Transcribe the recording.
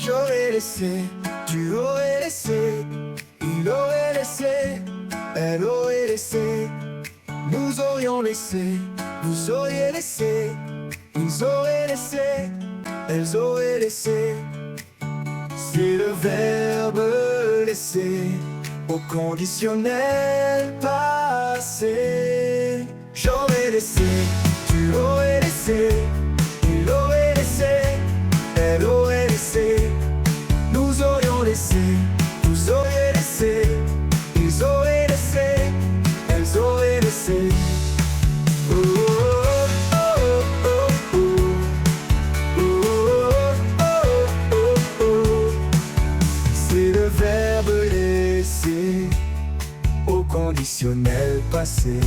J'aurais laissé, tu aurais laissé, il aurait laissé, elle aurait laissé, nous aurions laissé, vous auriez laissé, ils auraient laissé, elles auraient laissé. C'est le verbe laisser au conditionnel passé. J'aurais laissé, tu aurais laissé, il aurait laissé, elle aurait laissé, nous aurions laissé, vous auriez laissé, ils auraient laissé, elles auraient laissé. Oh, oh, oh, oh, oh, oh, oh, oh, oh, oh. C'est le verbe laisser au conditionnel passé.